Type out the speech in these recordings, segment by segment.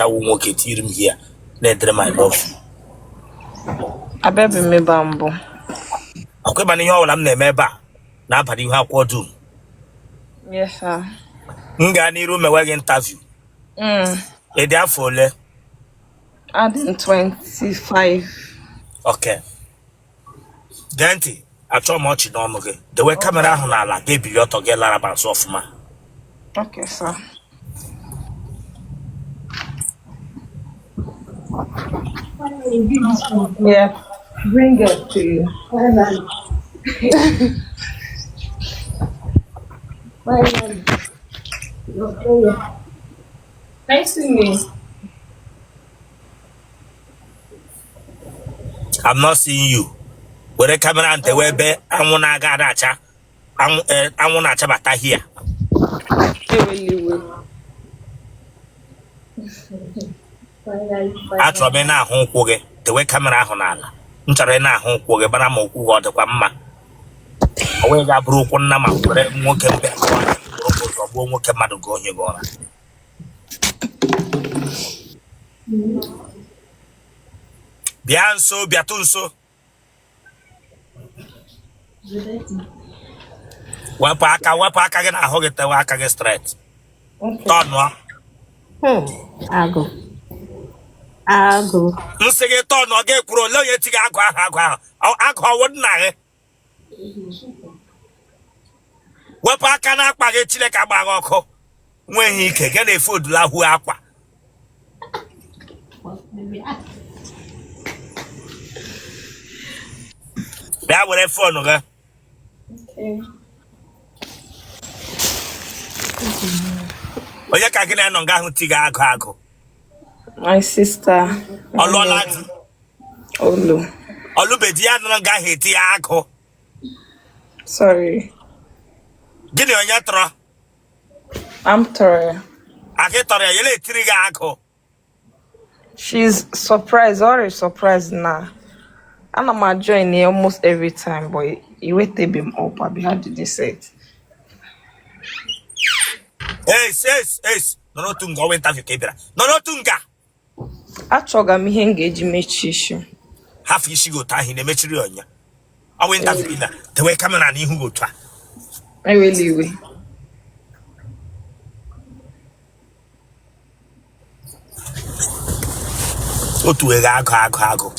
walk it here. Let my love. I baby me bamboo. Okay, but you all I'm the member. Now, but you have what do? Yes, sir. Ngani room a wagon interview. A therefore, Adding 25. okay. Denti, I saw much normal. The way camera on a baby, you're to get about softma. Okay, sir. Yeah, bring it to you. Nice to meet you. I'm not seeing you. With the camera and the web, I want to get at ya. I want to chat here. I try me now home coge. The way camera on ala. Nchare na home coge, but I'm okay with the kwamma. Away got broken nama. One can be one can matter go here. Bianso, Biatunso. Wapaka again. I hug it. Waka straight. Tonwa. Ago. Nsege tonwa get pro. Lo ye tiga agwa. Agwa wouldn't I? Wapaka na page chile kabagoko. When he can get a food la hu aqua. That would have fun, okay? But you can't get on Gahuti Gago. My sister. Ololati. Olu. Olubedian Gahiti Ako. Sorry. Give me on Yatra. I'm Tori. I get on a yellow trigger. She's surprised, already surprised now. And I'm joining almost every time, but you wait to be up. How did you say it? Yes. No tunga went off your camera. No tunga. Achoga mi engagement issue. Half you go tie in a material. I went off the way coming on who go try. I really will. Go to a gago.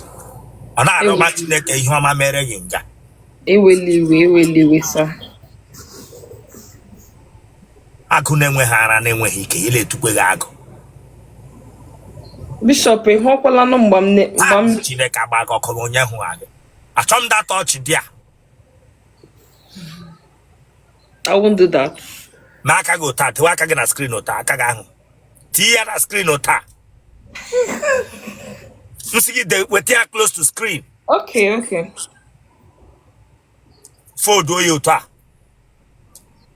And I don't match that a human marrying. It will, sir. I couldn't wear her and then when he came to Gago. Bishop, a hopala no bam Chineka bago colonia who had. I told that touch, dear. I won't do that. Maka go ta, waka gonna screen or ta, kagaho. Tia screen or ta. You see, we're close to screen. Okay. Four do you ta.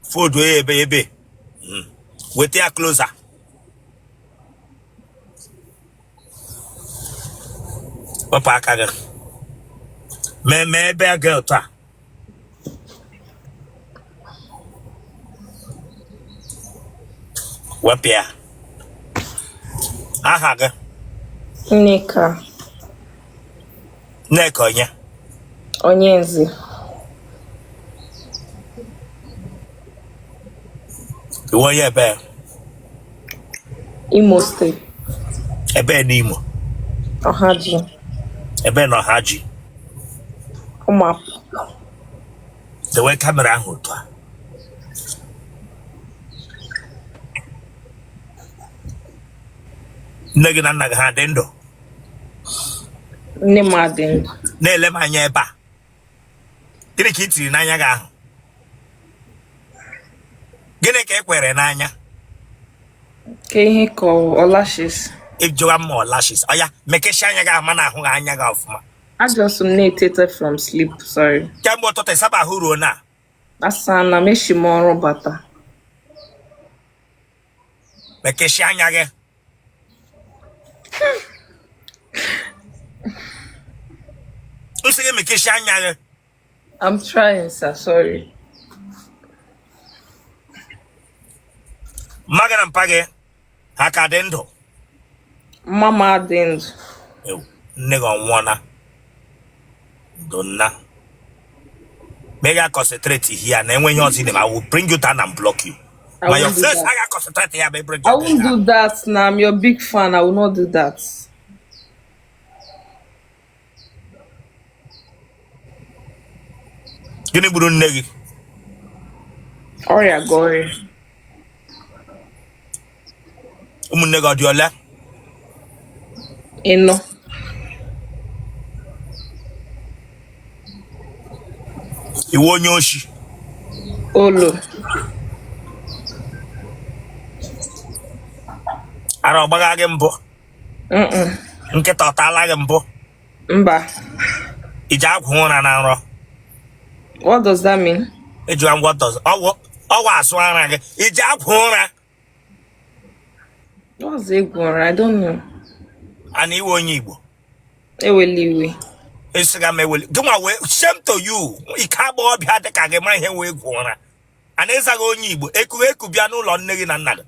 Four do you, baby. We're closer. Papa kaga. Me be girl ta. Wapia. Ahaga. Nika. Nekonya. Onyenzi. Iwo ye be. Imo State. Ebe n'Imo. Ohaji. Ebe no Haji. Come up. The way camera ahụ to. Nne na nna ha dị ndụ. Nne m adị ndụ. Na-ele m anya ebe a. Gịnị ka ị tiri n'anya gị ahụ? Gịnị ka e kwere n'anya? Ka ihe ka ọlashes. Ịjụwa m ọlashes. Ọya, mekeshi anya gị ama na ahụ gị anya gị ọfụma. Ajọsụ m na-etete from sleep, sorry. Kemgbe ụtụtụ ịsaba ahụ ruo na. Asa na meshi m ọrụ bata. Mekeshi anya gị. Nsị gị mekeshi anya gị. I'm trying, sir, sorry. Magana mpa gị ha ka dị ndụ. Mama didn't. Nigga wanna donna. Mega concentrate here, and when you're in I will bring you down and block you. I My your won't do first that. I got concentrate here, baby. Break I your won't down. do that now. I'm your big fan. I will not do that. You need to negi. Oria Gori. Nigga diola. Eno. You won't yoshi. Olo. I don't bag mbo. Nketa otala mbo. Mba. Ija kwona na nro. What does that mean? Ejuan what does owa aswana ge. Ija kwona. What's Igbo? I don't know. Ani onye Igbo. Eweliwe. Instagram eweli. Guma we shame to you. Ikabo obia de ka ge ma ihe we kwona. Ani isaga onye Igbo. Eku bia n'ụlọ nne gị na nna gị.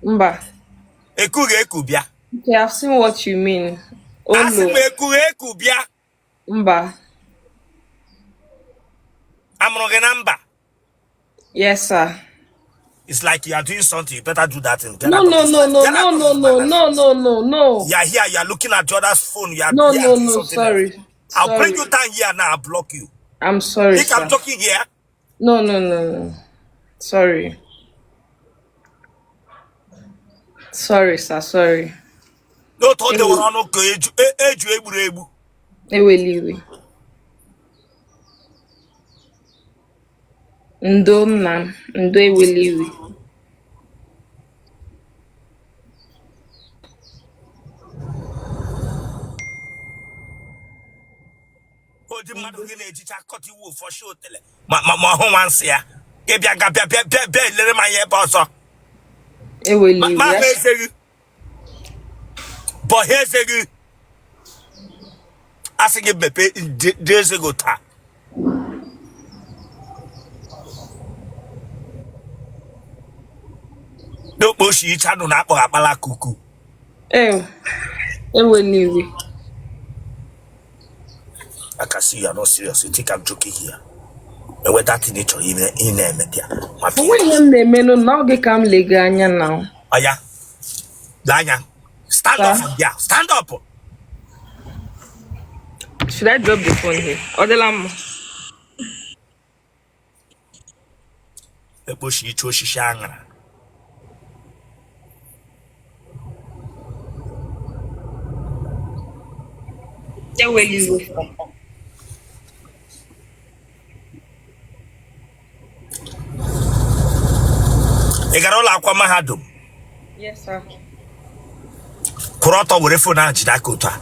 Mba. Eku bia. Okay, I've seen what you mean. Asi me Olo. eku bia. Mba. Amro ge namba. Yes, sir. It's like you are doing something. You better do that and get No, out of no, this no, life. no, Get out no, of no, this my no, life. no, no, no, no. You are here. You are looking at your other's phone. You are No, here no, doing no, something else. sorry. I'll bring Sorry. you down here now. I'll block you. I'm sorry, Think I'm sir. talking here? No, no, no, no. Sorry. Sorry, sir. Sorry. No, told they were on okay. Ebu. Eweliwe. Ndo nna. Ndo eweliwe. Oh, the man who na cut you for sure. Ma home once here. Gebia let my ear boss. Eweliwe. Ma here's but here's a I think it be days ago. No push each other na akpala kuku. Eweliwe. I can see you are not serious. You think I'm joking here. And with that nature in media. When you name no now get come leganya now. Oh yeah. Danya. Stand up from there. Stand up. Should I drop the phone here? Odelam. The push each shanga. Eweliwe. Igarola akwa mahadum. Yes, sir. Kuroto were phone na jidakota.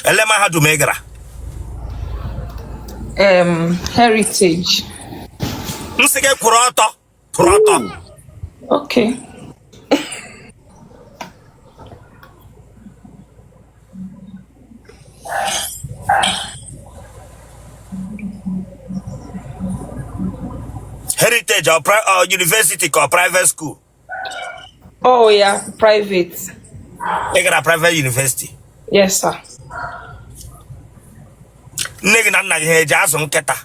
Ele mahadum egara. Heritage. Nsige kuroto. Okay. Heritage or university or private school. Oh yeah, private. Egara private university. Yes, sir. Negi na nna gị eji azụ nkịta.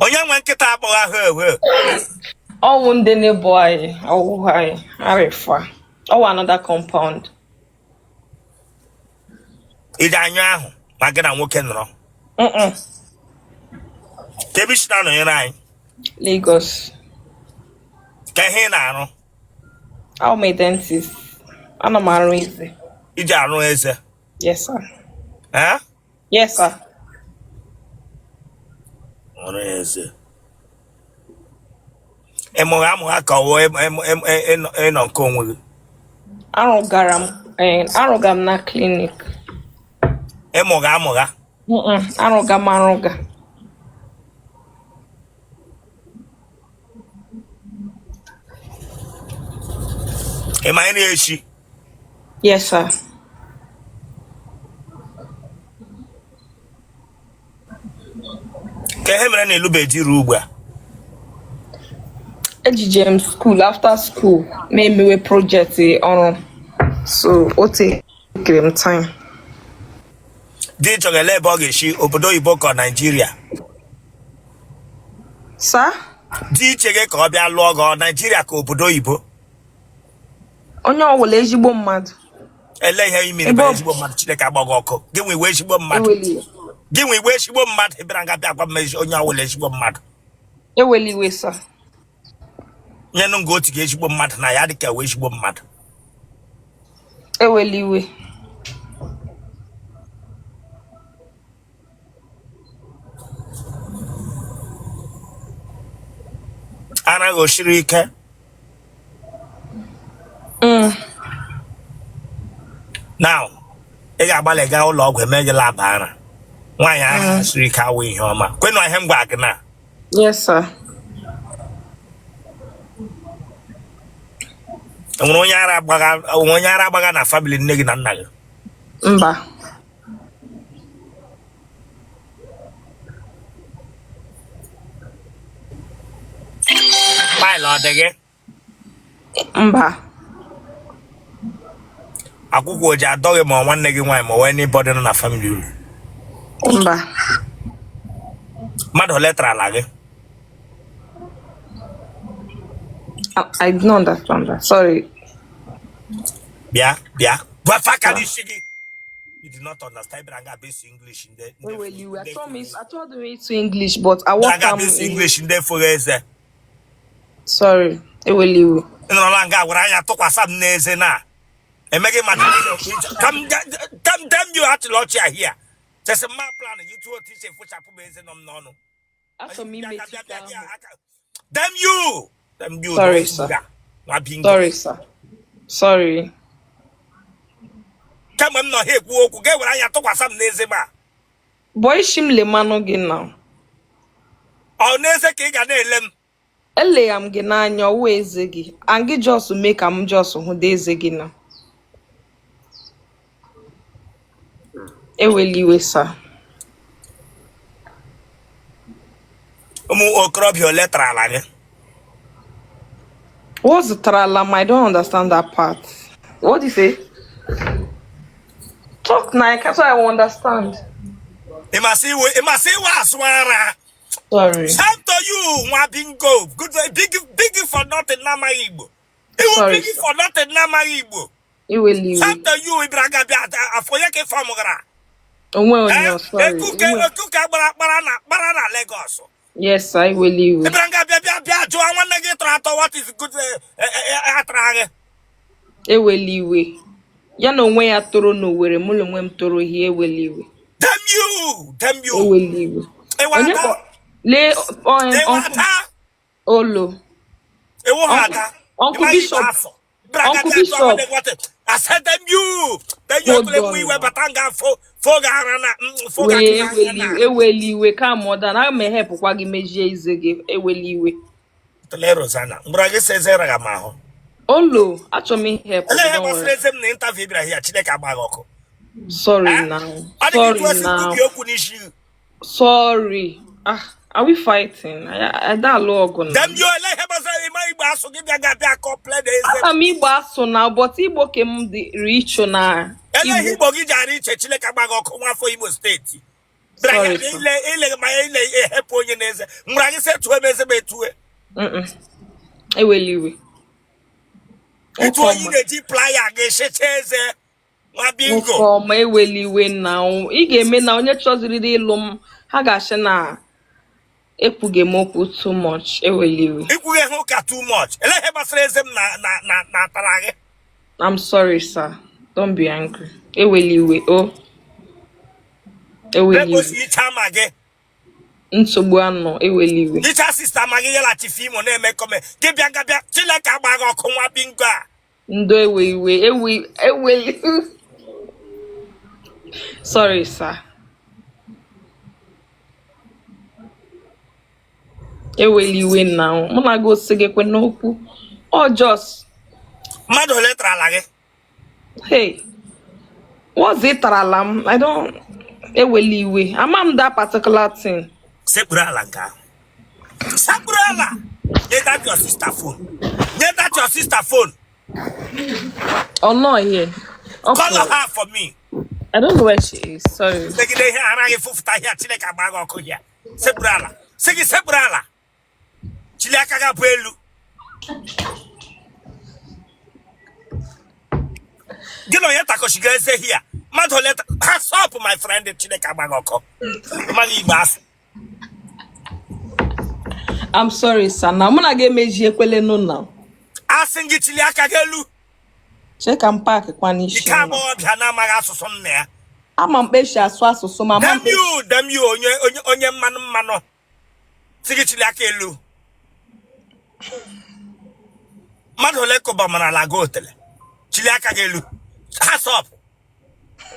Onye nwe nkịta akpọghị ahụ ewe. Oh, one day boy. Oh, hi. Arifa. Oh, another compound. Iji anyụ ahụ ma gị na nwoke nọrọ. Kebishina nọnyere anyị. Lagos. Ka ihe ị na-arụ. I'm my dentist. And I'm a easy. Iji arụ eze. Yes, sir. Eh? Yes, sir. Ọrụ eze. Emụgha ka ọwụ ịnọ nke onwe gị. Arụga m na clinic. Emụgha. Arụga. Ịma ị na-echi. Yes, sir. Ka ihe mere mere na elube di rugba. Ejije school after school me project on so what take time. Di chogele bogeshi obodo Igbo ko Nigeria. Sir? Di chege ka obia luo go Nigeria ka obodo Igbo. Onye ọwụla ezigbo mmadụ. Ele ihe imi na ezigbo mmadụ Chineke agbago ọkụ. Gị nwe ezigbo mmadụ. Gị nwe ezigbo mmadụ ebira nga bịa gwa mmezi onye ọwụla ezigbo mmadụ. Eweliwe sir. Nye nụ ngo otu ezigbo mmadụ na ya dịka we ezigbo mmadụ. Eweliwe. Ana go shiri ike. Now, ị ga-agbalị gaa ụlọ ọgwụ eme gị laba ara. Nwaanyị ahụ siri ike awụ ihe ọma. Kwenu ihe m gwa gị na. Yes sir. Onwere onye ara agbaga na family nne gị na nna gị. Mba. Maịlụ ọ dị gị? Mba. Akwụkwọ oji adọghị ma nwanne gị nwaanyị ma wee n'ibọdị nọ na family unu. Mba. Mmadụ ole tara ala gị? I don't understand that. Sorry. Bịa. Gwafa ka n'isi gị. You did not understand Branga basic English in the. Wait, you I told me to English, but I want Branga basic English in the foreze. Sorry. Eweliwe. No longer where I talk was some neze na. And make it come damn you at lodge here. There's a map plan you two teach a foot up and no. After me, damn you. Sorry, sir. Sorry, sir. Sorry. Come on, no, here, go get where I talk was some neze ma. Boy, shimle mano gin now. Oh, neze king and elem. Ele am gị n'anya ọwụ eze gị and gị just mee ka m just hụ dị eze gị na eweliwe sa ụmụ okorobịa ole tara ala gị? What's the trala? I don't understand that part. What do you say? Talk now, that's what I won't understand. It must see what swara. Sorry. Time to you, Wabingo. Good, big for nothing, Nama Igbo. It was big for nothing, Nama Igbo. You will leave. Time to you, Ibraga, a Foyake Famogara. Oh, well, no, sorry. Barana, Lagos. Yes, I will leave. Ibraga, I want to get to what is good. E will leave. Ya no way at Toro no where Mulum Toro here will leave. Damn you. E will leave. Le Olo. Uncle Bishop. Uncle Bishop. I said them you. Then you we were batanga for we come more than I may help Wagi Meji Zig. Eweliwe. Rosanna. Bragi says Eragamaho. Olo, actually help. Sorry now. Sorry. Are we fighting? I don't know. Them you so give a complaint. I'm Igbo now, but Igbo came the rich now. Igbo give rich Chileka Bago come for Igbo State. Sorry. I will leave. It was in the player against for my willy win now. Igame now, your choice really lum. Hagashana. Epugemoku too much. Eweliwe. Epugemoka too much. I'm sorry, sir. Don't be angry. Eweliwe. Oh. Eweliwe. Nsobuano. Eweliwe. Teacher sister Magela Tifimo name come. Gebiagabia. Chileka bago kuma binga. Ndo eweliwe. Sorry, sir. Eweliwe now. Muna go sige kwe noku. Or just. Mado letra lage. Hey. What's it tralam? I don't. Eweliwe. I'm that particular thing. Sebrala nga. Sabrala. Get that your sister phone. Get that your sister phone. Oh no, here. Call her for me. I don't know where she is. Sorry. Sebrala. Segi Sebrala. Chiliakaga Belu. You know, yet I say here. Madholet has up, my friend, Chilekabagoko. Money bass. I'm sorry, son. I'm gonna get me no now. I sing it Chiliakagelu. Check and pack a quanish. You can't board Hanamagaso son there. I'm a besha swasso, so my damn you, on your mano. Sing it Chiliakelu. Madholeko Bamana Lagotele. Chiliakagelu. Has up.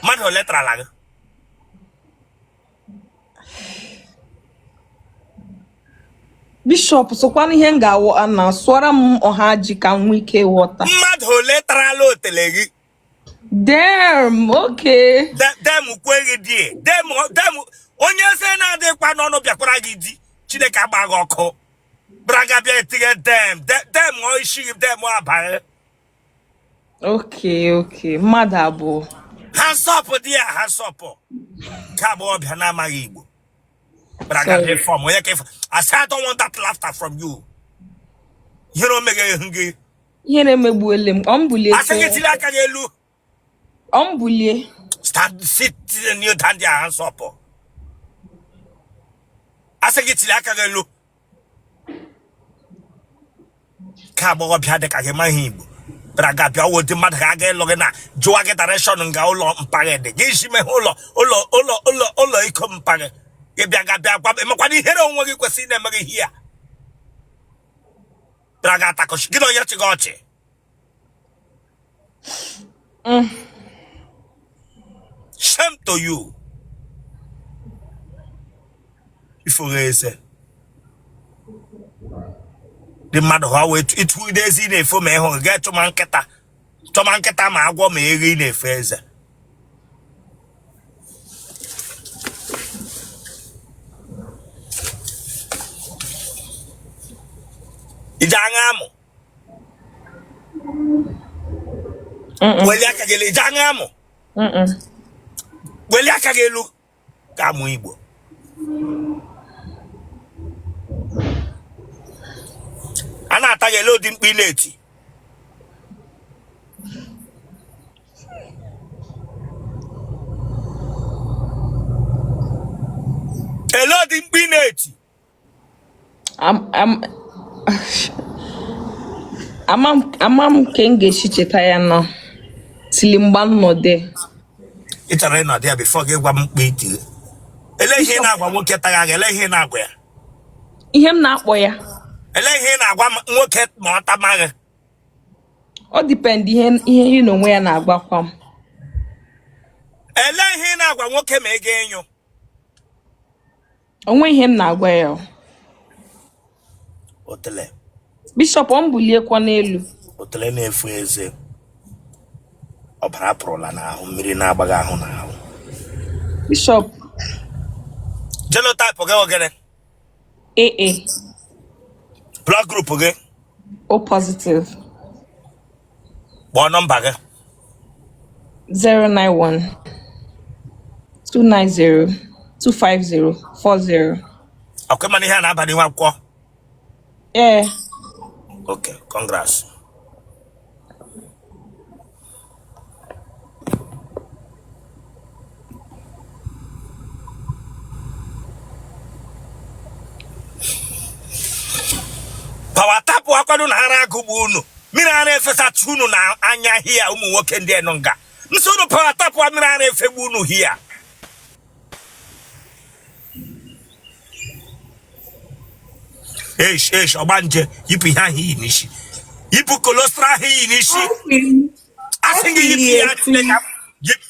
Madholetra lag. Bishop, so kwani henga wa na swara ohaji kan wike water. Madholetra lo telegi. Damn, okay. Dem ukwegi die. Dem onye se na de kwa no biakwara gidi. Chineke agbaga oko. Braga bia tige dem. Dem o ishi dem o abare. Okay. Madabo. Hands up there, hands up. Kabo bia na ma Igbo. Braga bia form. I said I don't want that laughter from you. You know make you hungry. Yene mebuele ombulie. I say get like agelu. Ombulie. Stand sit and you hand your hands up. I say get like agelu. Kabo bia de kagema Igbo. Braga bia wo de madga logena. Joa get direction nga ulo mpage de. Gishi me olo ikom mpage. Ebiaga bia kwa makwani hero nwogi kwesi na mage here. Braga takosh gido yachi goche. Shame to you. Ifogese. The mother how it will days in a for me home get to manketa. To manketa ma agwo me eri in a phase. Ijangamo. Weliakagele ijangamo. Weliakagelu kamu Igbo. Ana atagelo di mkpineti. Elo di mkpineti. Amam kenge shicheta ya no. Tilimban no de. It's a rain there before give one mkpiti. Ele ihe na agwa nwoke taga ele ihe na agwa ya. Ihe m na-akpọ ya. Ele ihe na agwa nwoke ma ọta maghe. O depend ihe you know where na agbakwa m. Ele ihe na agwa nwoke ma ege enyo. Onwe ihe m na-agwa ya. Otele. Bishop ombulie kwa n'elu. Otele na-efu eze. Ọbara pụrụla n'ahụ mmiri na-agbaga ahụ n'ahụ. Bishop. Genotype oge ogene. AA. Blood group oge. O positive. What number ge? 091 290 250 40. Okay, man, here na abani wa kwa. Yeah. Okay, congrats. Power tap wakwado na hara agụgbu unu. Mmiri ara efesa tunu na anya hia ụmụ nwoke ndị eno nga. Nsoro power tap wa mmiri ara efegbu unu hia. Eish, obanje, yipi ha hii nishi. Yipu kolostra hii nishi. Asingi yipi ya chileka.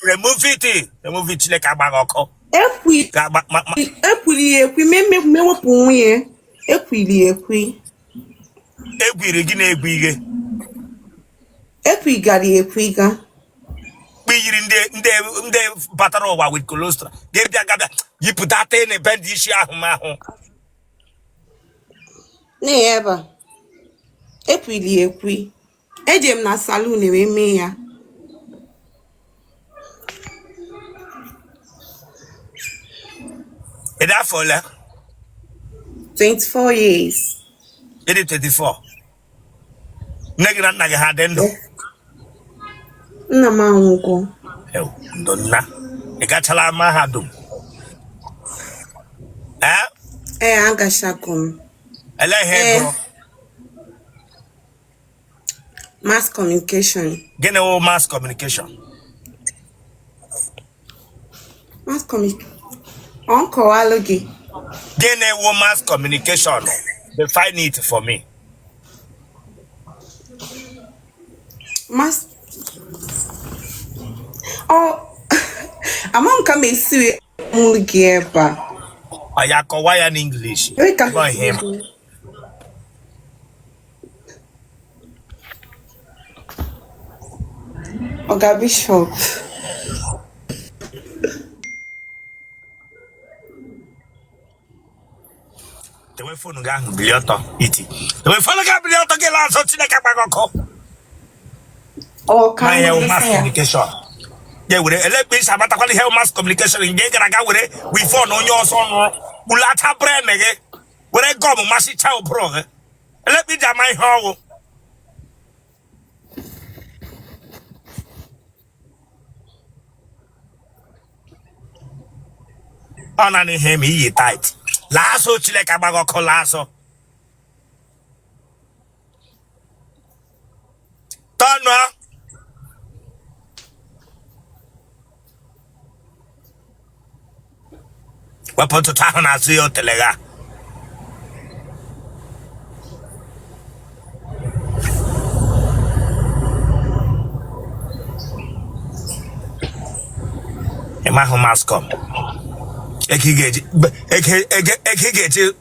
Remove it chileka bagoko. Ekwi mewepu nwunye. Ekwi. Egwiri gị na-egwu ihe. Ekwiga. Kpiyiri nkiri ndị batara ụwa with cholesterol ga-ebịa gabịa yipụta in bend isi ahụmahụ na-eba ekwili ekwi eje m na saloon wee mee ya ịdị afọ ole 24 years ịdị 24 nne gị na nna gị ha dị ndụ nna m anwụgo ndụ nna ị gachala mahadum agachago m ele ihe gụrụ mass communication gịnị wụ mass communication ọnkọwalụ gị gịnị wụ mass communication define it for me ama nka m esiri mụrụ gị ebe a ya kọwa ya n'English Oga Bishop tewe phone gị ahụ bili ọtọ iti tewe phone gị bili ọtọ gị la azọ Chineke gbagọkọ mass communication ye were elekpe isi abatakwala ihe mass communication nge gara aga were wifon onye ọsọ nụ bulata brain gị were gọm masịcha ụbụrụ gị elekpe iji ama ihe ọgwụ ọ na n'ihe ma iyi tight laasọ Chineke agbagọkọ laasọ tọnụ wepụ ntụtụ ahụ na-azụ ya Otele ga ịmahụ mascom eke ga-eji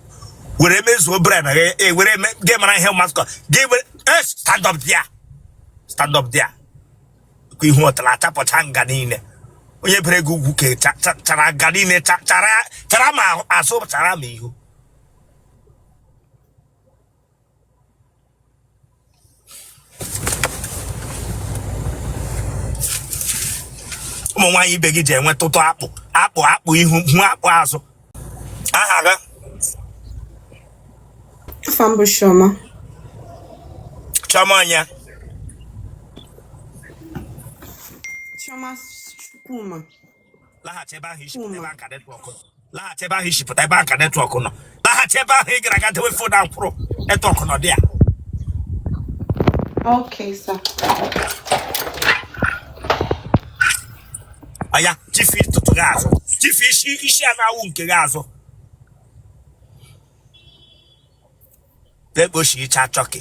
were mezuo brain gị were gị mara ihe mascom gị were stand up there ka ihu Otele achapụcha nga niile onye bere gị ugwu ke chara nga niile chara ma azụ chara ma ihu ụmụ nwaanyị ibe gị ji enwe tụtụ akpụ ihu hụ akpụ azụ aha gị afọ mbụ Chioma ọnya Chioma Chukwuma laghachi ebe ahụ ishipụta ebe aka netwọk laghachi ebe ahụ ishipụta ebe aka netwọk nọ laghachi ebe ahụ ị gara aga dewe fon ahụ kwụrụ netwọk nọ dị ya okay sir ọya chifi tụtụ gị azụ chifi isi a na-awụ nke gị azụ ekpochi icha chọkị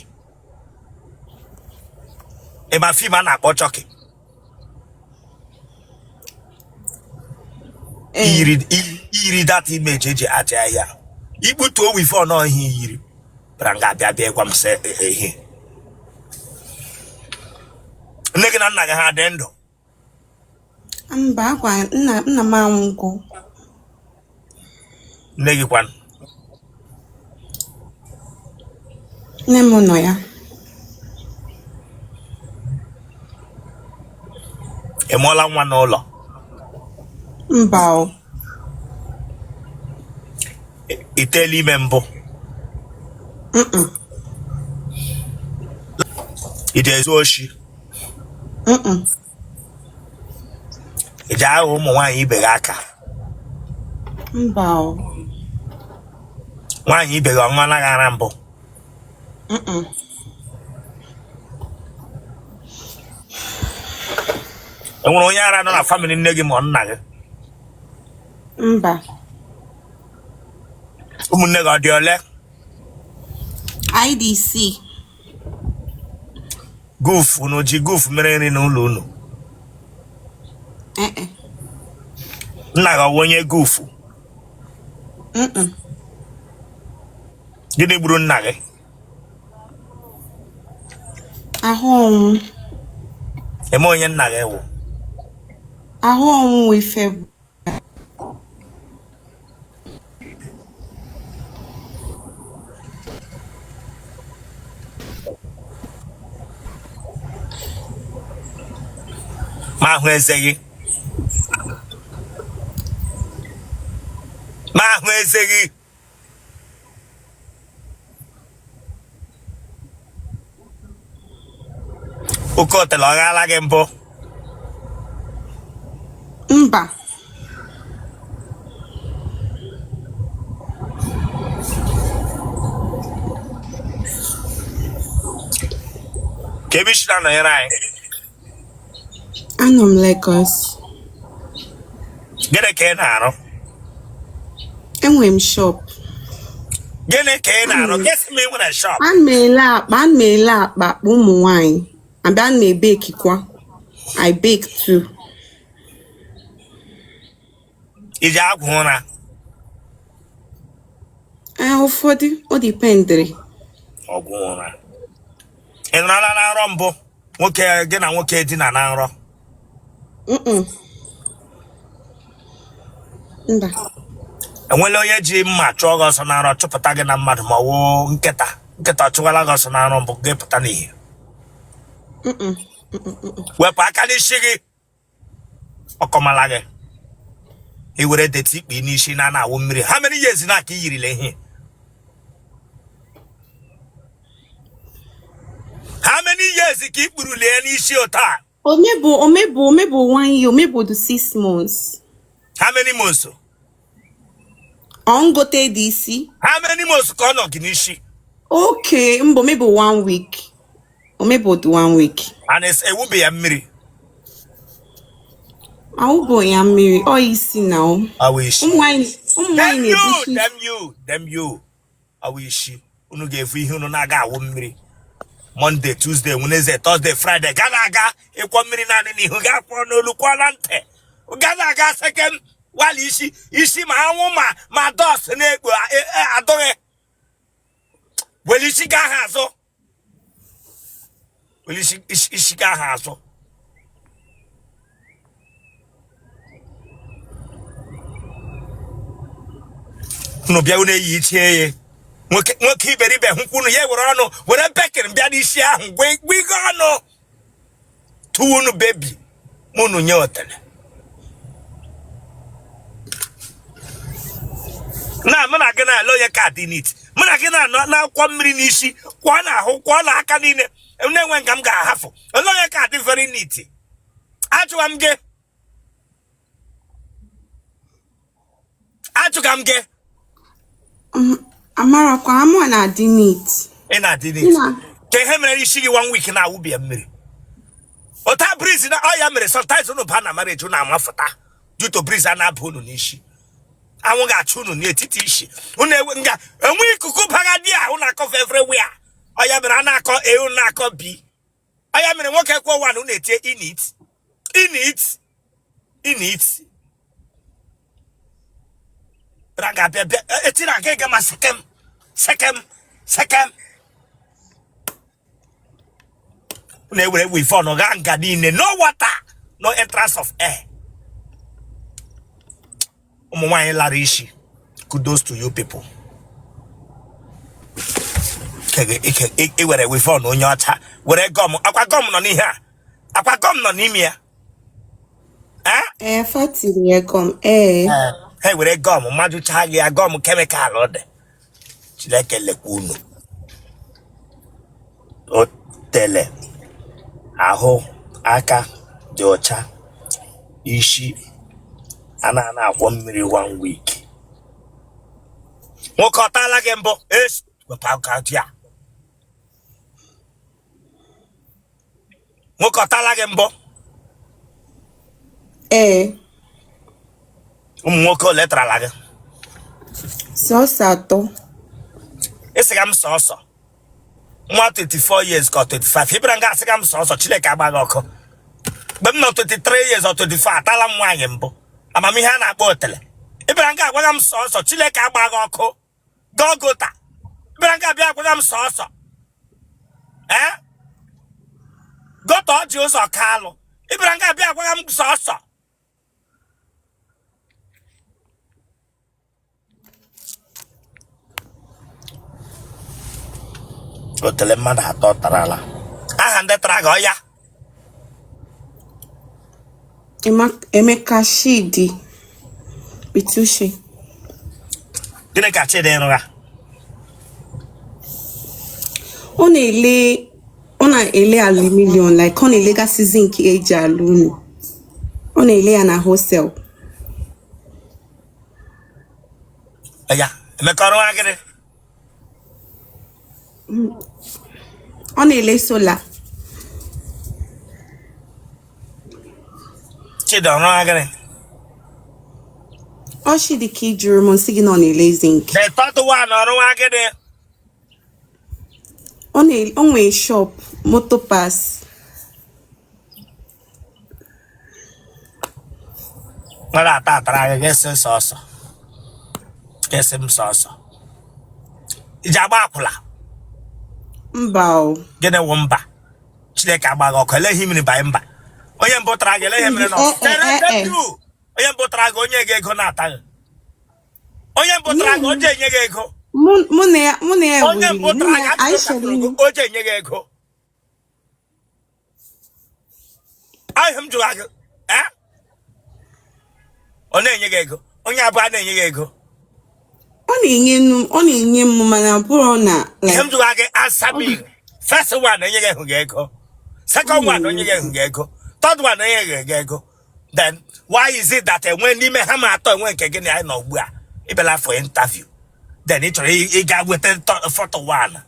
ịma fim a na-akpọ chọkị iyiri that image eji aja ahịa ikputuo wifon ọhịa iyiri bara nga abịa gwa m sị ehe nne gị na nna gị ha dị ndụ mba agwa nna m anwụgo nne gị kwanụ nne m nọ ya ị mụọla nwa n'ụlọ mba o itela ime mbụ ị na-ezu oshi ị ji ahụ ụmụ nwaanyị ibe gị aka mba o nwaanyị ibe gị ọṅụ anaghị ara mbụ enwere onye ara nọ na famịlị nne gị ma nna gị mba ụmụnne gị ọ dị ole IDC goofu unu ji goofu mere nri n'ụlọ unu nna gị ọwụ onye goofu gịnị gburu nna gị ahụ ọnwụ eme onye nna gị wụ ahụ ọnwụnwe February. Ma hụ eze gị. Ma hụ eze gị. Oke Otele ọ gaala gị mbụ? Mba. Ka ebe isi na-anọnyere anyị? Anọ m Lagos. Gịnị ka ị na-arụ? Enwe m shop. Gịnị ka ị na-arụ? Gịsị m ị nwere shop? Ana m ele akpa ụmụ nwanyị. Abịa na-ebekikwa. I bake too. Iji agwụ ụra? Ụfọdụ ọ dipendịrị. Ọgwụ ụra. Ị nọrọla na nrọ mbụ? Nwoke gị na nwoke dina na nrọ? Mba. Enwela onye ji mma chụọ gị ọsọ na nrọ chụpụta gị na mmadụ ma woo nkịta chụwala gị ọsọ na nrọ mbụ gị pụta n'ihe? Wepụ aka n'isi gị. Ọkọmala gị. I were deti ikpe n'isi na na-awụ mmiri. How many years na ka i yirila ihe? How many years ka i kpuru lie n'isi ụta? Omebo 1 year, omebo 6 months. How many months? On gote DC. How many months ka ọ nọ gị n'isi? Okay, omebo 1 week. Omebo 1 week. And it's ewube ya mmiri. Awubo ya mmiri. O isi now. Awishi. Them you. Awishi. Unu ga-efu ihe unu na-aga awụ mmiri. Monday, Tuesday, Wednesday, Thursday, Friday. Gana-aga ịkwọ mmiri naanị n'ihu ga-akwọ n'olu kwọ na ntị. Gana-aga second while isi ma anwụ ma dust na-ekpo adọghị. Weli isi ga ha azụ. Weli isi ga ha azụ. Unu bịa unu eyi ichie ye. Nwoke iberibe hụkwunu ya were ọnụ were bekiri bịa n'isi ahụ gwigo ọnụ tụwa unu bebi mụnụ nye Otele. Na mụ na gị na-alụ onye ka dị n'iti. Mụ na gị na-akwọ mmiri n'isi kwọ n'ahụ kwọ n'aka niile na-enwe nga m ga-ahafụ. Onye onye ka dị very neat. Achụga m gị. Achụga m gị. Amara kwa amụ na dị neat. Ị na-adị neat. Ka ihe mere isi gị 1 week na-awụbi ya mmiri. Ota breeze na ọ ya mere sometimes unu ba na marriage unu amafụta due to breeze a na-abụ unu n'isi. Anwụ ga-achụ unu n'etiti isi. Unu enwe ikuku bagadi a unu akọ everywhere. Ọ ya mere a na-akọ A unu na-akọ B. Ọ ya mere nwoke kwuo one unu etie in it. Raga bebe etira gege ma sekem. We for no ganga dine, no water, no entrance of air. Larishi. Kudos to you people. We for no nyota. Where gum, aqua gum no ni ha. Aqua gum no ni mia. Fati ya gum. Hey, where gum, madu tagi a gum chemical ode. Chileke le kuno. Otele. Ahụ aka dị ọcha isi ana akwọ mmiri 1 week. Nwoke ọtala gị mbụ wepụ aka dị a. Nwoke ọtala gị mbụ. Ụmụ nwoke ole tarala gị? Sọsọ atọ. Esi ga m sọsọ. Nwa 24 years ka 25. Ibra nga asị ga m sọsọ Chineke agbaghị ọkụ. Mgbe m nọ 23 years or 24 atala m nwaanyị mbụ. Amamihe a na-akpọ Otele. Ibra nga agwaghị m sọsọ Chineke agbaghị ọkụ. Gọgota. Ibra nga abịa agwaghị m sọsọ. Gota ọjị ụzọ kalụ. Ibra nga abịa agwaghị m sọsọ. Otele mmadụ atọ tarala. Aha ndị tara gị ọya. Emeka Shidi Bitushi. Gịnị ka Chidi rụga? Ọ na-ele aluminium like ọ na-ele gasị zinc eji alụ unu. Ọ na-ele ya na hostel. Ọya, Emeka ọrụga gịnị? Ọ na-ele solar. Chidi ọrụga gịnị? Ọ Shidi ka ị jụrụ m nsị gị na ọ na-ele zinc. The third one ọrụga gịnị? Ọ nwere shop motor pass. Nwere ata atara gị ga-esi sọsọ. Ga-esi m sọsọ. Iji agba akwụla. Mba o. Gịnị wụ mba? Chineke agbaghị ọkụ eleghị mmiri banye mba. Onye mbụ tara gị eleghị mmiri n'ọkụ. Onye mbụ tara gị onye ga ego na-ataghị. Onye mbụ tara gị onye enye gị ego. Mụ na ya Onye mbụ tara gị onye enye gị ego. Ahụ m jụrụ gị. Ọ na-enye gị ego. Onye abụọ na-enye gị ego. Ọ na-enye m mana bụrụ na Ihe m jụrụ gị answer me. First one na-enye gị ego. Second one na-enye gị ego. Third one na-enye gị ego. Then why is it that when n'ime ha ma atọ enwe nke gị na anyị nọ ugbu a ịbịala for interview? Then ị chọrọ ịga weta photo one.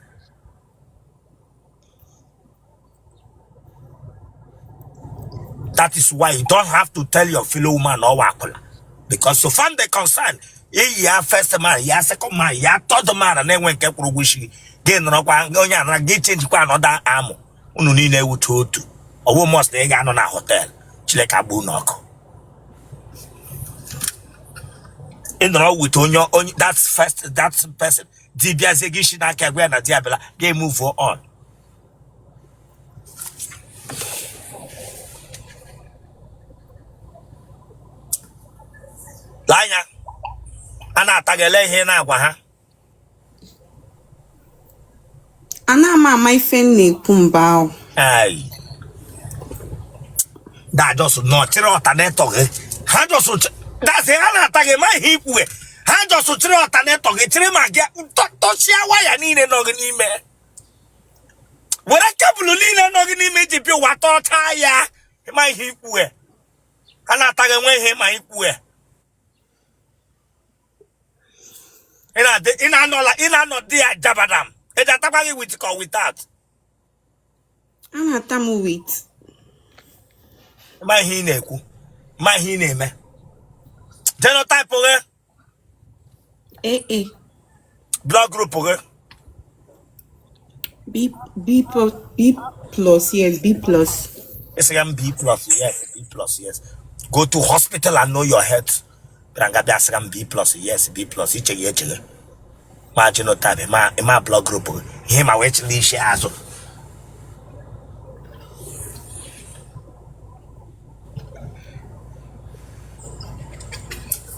That is why you don't have to tell your fellow woman or wakula. Because so far they concerned, ya first man, ya second man, ya third man, and then when kept wishing, gain rock, get change another arm. Ununine would to. Or we must they on a hotel. Chilekabu knock. In the row with on your own, that's person. Dibia Zegishi Nakagwana Diabla, they move on. Lanya, ana tagale here na gwa ha. Ana ma ife na-ekwu mba o. Ai. That just not tiri alternator gị. Ha just that's ana tage ma hipwe. Ha just tiri alternator gị tiri ma gị tochia waya niile nọ gị n'ime. Were kabulu niile nọ gị n'ime ji bi wato ta ya. Ma hipwe. Ana tage nwe ihe ma hipwe. Ina no dia jabadam. It attack with or without. I'm at them with. My hineku. My hine me. Genotype or blog group or B plus, yes, B plus. yes, I am B plus, yes, B plus, yes. Go to hospital and know your health. Branga B plus, yes, B plus, each year. My genotype, my blog group, him I wait to share as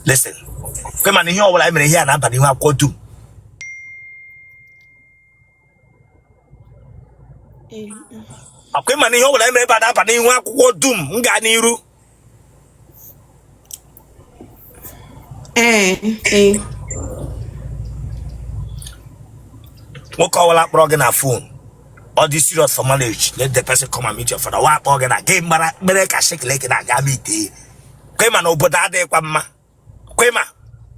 listen, come on, here what I'm here and I'm have go to. Okay, man, here what I'm about and you have go doom, Ganiru. What call up broken a phone? All this serious for marriage. Let the person come and meet your father. What organ a game, Mereka shake like in a gamity. Kwema no bodade kwama. Kwema.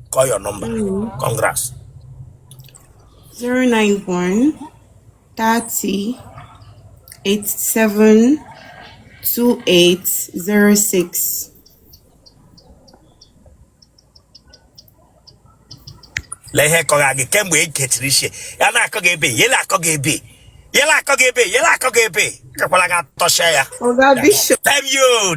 Call your number. Congrats. 091 30 87 2806. Lehe kogagi kemwe ketrishe. Yana kogebe, yela kogebe. Yela kogebe, yela kogebe. Kakwala ga toshe ya. Oga Bishop. Thank you.